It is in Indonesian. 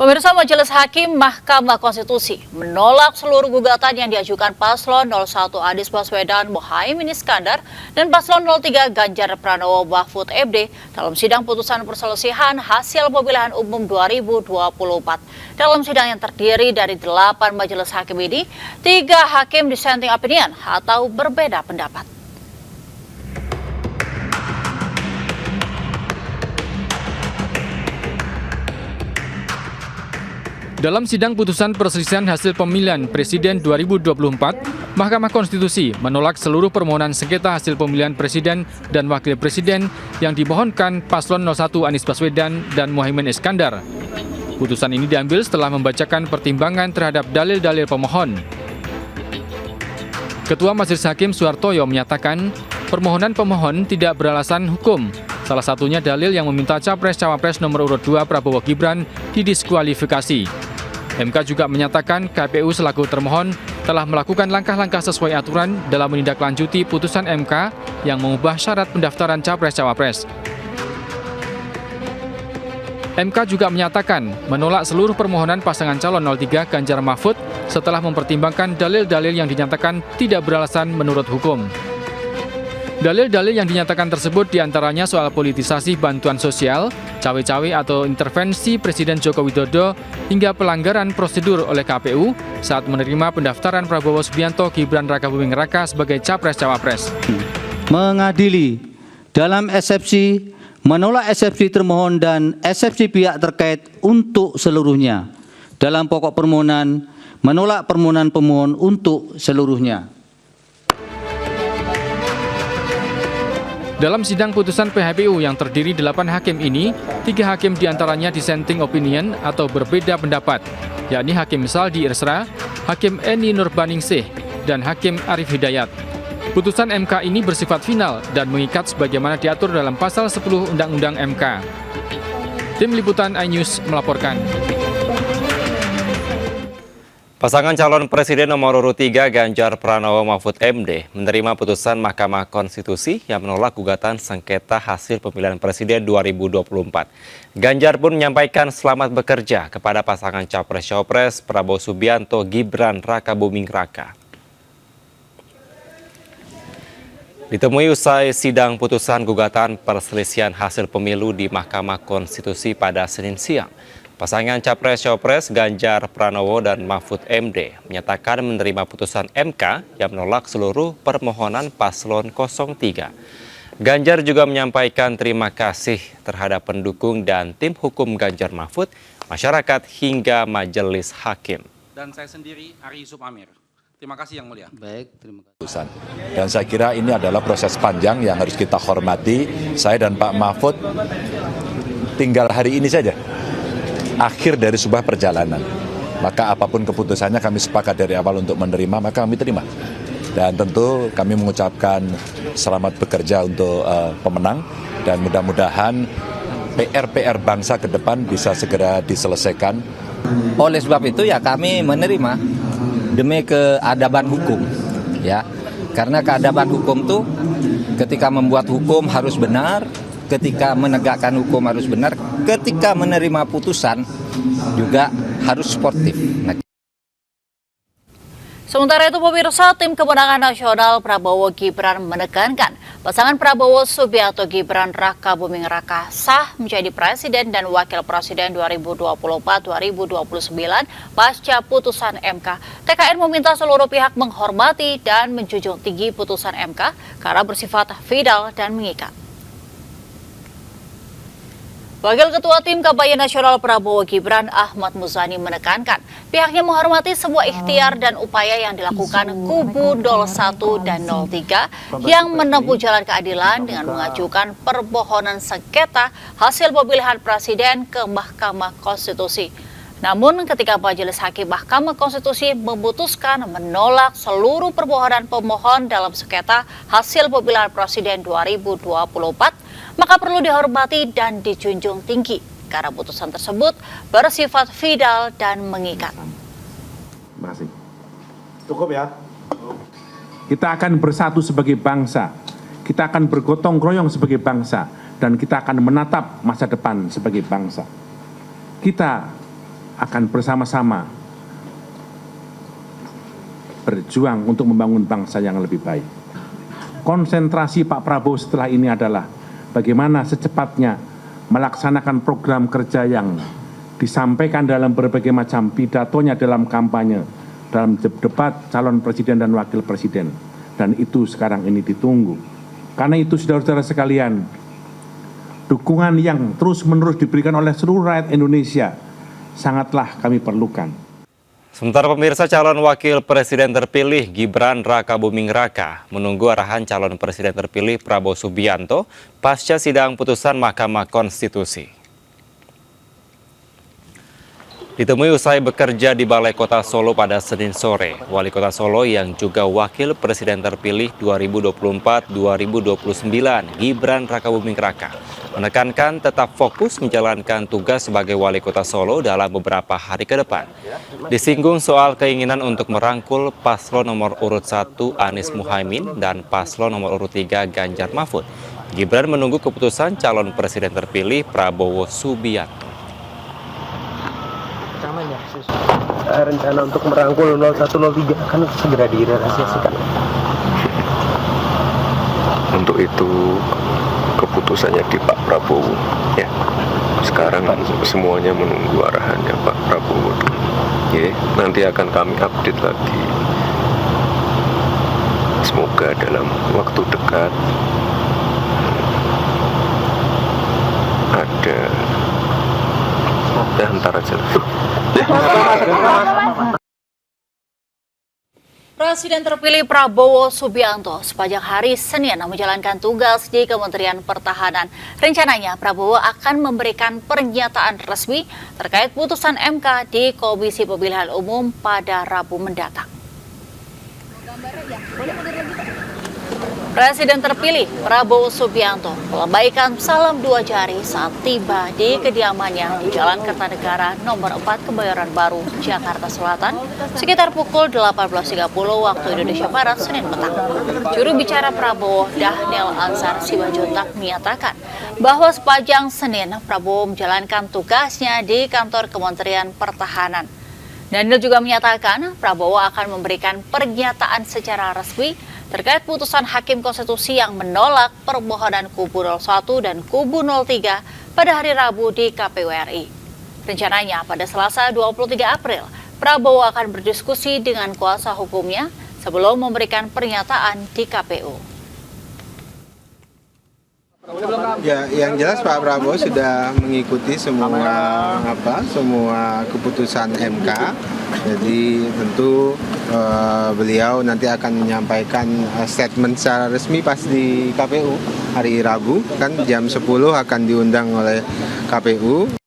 Pemirsa, Majelis Hakim Mahkamah Konstitusi menolak seluruh gugatan yang diajukan Paslon 01 Anies Baswedan Muhaimin Iskandar dan Paslon 03 Ganjar Pranowo Mahfud MD dalam sidang putusan perselisihan hasil pemilihan umum 2024. Dalam sidang yang terdiri dari 8 majelis hakim ini, 3 hakim dissenting opinion atau berbeda pendapat. Dalam sidang putusan perselisihan hasil pemilihan Presiden 2024, Mahkamah Konstitusi menolak seluruh permohonan sengketa hasil pemilihan Presiden dan Wakil Presiden yang dimohonkan Paslon 01 Anies Baswedan dan Muhaimin Iskandar. Putusan ini diambil setelah membacakan pertimbangan terhadap dalil-dalil pemohon. Ketua Majelis Hakim Suhartoyo menyatakan permohonan pemohon tidak beralasan hukum. Salah satunya dalil yang meminta Capres-Cawapres nomor urut 2 Prabowo Gibran didiskualifikasi. MK juga menyatakan KPU selaku termohon telah melakukan langkah-langkah sesuai aturan dalam menindaklanjuti putusan MK yang mengubah syarat pendaftaran Capres-Cawapres. MK juga menyatakan menolak seluruh permohonan pasangan calon 03 Ganjar Mahfud setelah mempertimbangkan dalil-dalil yang dinyatakan tidak beralasan menurut hukum. Dalil-dalil yang dinyatakan tersebut diantaranya soal politisasi bantuan sosial, cawe-cawe atau intervensi Presiden Joko Widodo, hingga pelanggaran prosedur oleh KPU saat menerima pendaftaran Prabowo Subianto Gibran Rakabuming Raka sebagai Capres-Cawapres. Mengadili dalam eksepsi, menolak eksepsi termohon dan eksepsi pihak terkait untuk seluruhnya. Dalam pokok permohonan, menolak permohonan pemohon untuk seluruhnya. Dalam sidang putusan PHPU yang terdiri 8 hakim ini, 3 hakim diantaranya dissenting opinion atau berbeda pendapat, yakni Hakim Saldi Irsra, Hakim Eni Nurbaningsih, dan Hakim Arif Hidayat. Putusan MK ini bersifat final dan mengikat sebagaimana diatur dalam pasal 10 Undang-Undang MK. Tim Liputan iNews melaporkan. Pasangan calon presiden nomor urut 3 Ganjar Pranowo Mahfud MD menerima putusan Mahkamah Konstitusi yang menolak gugatan sengketa hasil pemilihan presiden 2024. Ganjar pun menyampaikan selamat bekerja kepada pasangan Capres-Cawapres Prabowo Subianto Gibran Rakabuming Raka. Ditemui usai sidang putusan gugatan perselisihan hasil pemilu di Mahkamah Konstitusi pada Senin siang, pasangan Capres-Cawapres Ganjar Pranowo dan Mahfud MD menyatakan menerima putusan MK yang menolak seluruh permohonan paslon 03. Ganjar juga menyampaikan terima kasih terhadap pendukung dan tim hukum Ganjar Mahfud, masyarakat hingga majelis hakim. Dan saya sendiri, Ari Yusuf Amir. Terima kasih Yang Mulia. Baik, terima kasih. Dan saya kira ini adalah proses panjang yang harus kita hormati. Saya dan Pak Mahfud tinggal hari ini saja akhir dari sebuah perjalanan. Maka apapun keputusannya kami sepakat dari awal untuk menerima, maka kami terima. Dan tentu kami mengucapkan selamat bekerja untuk pemenang dan mudah-mudahan PR bangsa ke depan bisa segera diselesaikan. Oleh sebab itu ya kami menerima demi keadaban hukum, ya. Karena keadaban hukum tuh ketika membuat hukum harus benar, ketika menegakkan hukum harus benar, ketika menerima putusan juga harus sportif. Sementara itu, pemirsa, tim kemenangan nasional Prabowo Gibran menekankan pasangan Prabowo Subianto Gibran Rakabuming Raka sah menjadi presiden dan wakil presiden 2024-2029 pasca putusan MK. TKN meminta seluruh pihak menghormati dan menjunjung tinggi putusan MK karena bersifat final dan mengikat. Wakil Ketua Tim Kampanye Nasional Prabowo Gibran Ahmad Muzani menekankan pihaknya menghormati semua ikhtiar dan upaya yang dilakukan kubu 01 dan 03 yang menempuh jalan keadilan dengan mengajukan permohonan sengketa hasil pemilihan presiden ke Mahkamah Konstitusi. Namun ketika Majelis Hakim Mahkamah Konstitusi memutuskan menolak seluruh permohonan pemohon dalam sengketa hasil pemilihan presiden 2024, maka perlu dihormati dan dijunjung tinggi karena putusan tersebut bersifat final dan mengikat. Terima kasih. Cukup ya. Kita akan bersatu sebagai bangsa. Kita akan bergotong royong sebagai bangsa dan kita akan menatap masa depan sebagai bangsa. Kita akan bersama-sama berjuang untuk membangun bangsa yang lebih baik. Konsentrasi Pak Prabowo setelah ini adalah bagaimana secepatnya melaksanakan program kerja yang disampaikan dalam berbagai macam pidatonya dalam kampanye, dalam debat calon presiden dan wakil presiden. Dan itu sekarang ini ditunggu. Karena itu saudara-saudara sekalian, dukungan yang terus-menerus diberikan oleh seluruh rakyat Indonesia sangatlah kami perlukan. Sementara pemirsa, calon wakil presiden terpilih Gibran Rakabuming Raka menunggu arahan calon presiden terpilih Prabowo Subianto pasca sidang putusan Mahkamah Konstitusi. Ditemui usai bekerja di Balai Kota Solo pada Senin sore, Wali Kota Solo yang juga Wakil Presiden terpilih 2024-2029, Gibran Rakabuming Raka, menekankan tetap fokus menjalankan tugas sebagai Wali Kota Solo dalam beberapa hari ke depan. Disinggung soal keinginan untuk merangkul paslon nomor urut 1 Anies Muhaimin dan paslon nomor urut 3 Ganjar Mahfud. Gibran menunggu keputusan calon presiden terpilih Prabowo Subianto. Rencana untuk merangkul 0103 kan segera direalisasikan. Untuk itu keputusannya di Pak Prabowo ya. Sekarang semuanya menunggu arahannya Pak Prabowo. Ya, nanti akan kami update lagi. Semoga dalam waktu dekat ada antar aja. Presiden terpilih Prabowo Subianto sepanjang hari Senin menjalankan tugas di Kementerian Pertahanan. Rencananya Prabowo akan memberikan pernyataan resmi terkait putusan MK di Komisi Pemilihan Umum pada Rabu mendatang. Presiden terpilih Prabowo Subianto melambaikan salam 2 jari saat tiba di kediamannya di Jalan Kertanegara nomor 4 Kebayoran Baru, Jakarta Selatan sekitar pukul 18.30 waktu Indonesia Barat Senin petang. Juru bicara Prabowo, Dhanil Anzar Simanjuntak, menyatakan bahwa sepanjang Senin Prabowo menjalankan tugasnya di kantor Kementerian Pertahanan. Dhanil juga menyatakan Prabowo akan memberikan pernyataan secara resmi terkait putusan Hakim Konstitusi yang menolak permohonan kubu 01 dan kubu 03 pada hari Rabu di KPU RI. Rencananya pada Selasa 23 April, Prabowo akan berdiskusi dengan kuasa hukumnya sebelum memberikan pernyataan di KPU. Ya, yang jelas Pak Prabowo sudah mengikuti semua keputusan MK. Jadi tentu beliau nanti akan menyampaikan statement secara resmi pas di KPU hari Rabu, kan jam 10 akan diundang oleh KPU.